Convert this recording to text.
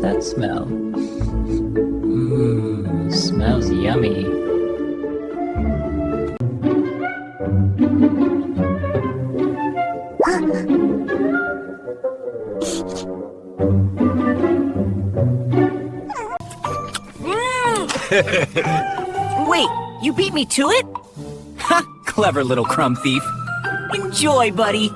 What's that smell? Mmm, smells yummy. Wait, you beat me to it? Ha! Clever little crumb thief. Enjoy, buddy.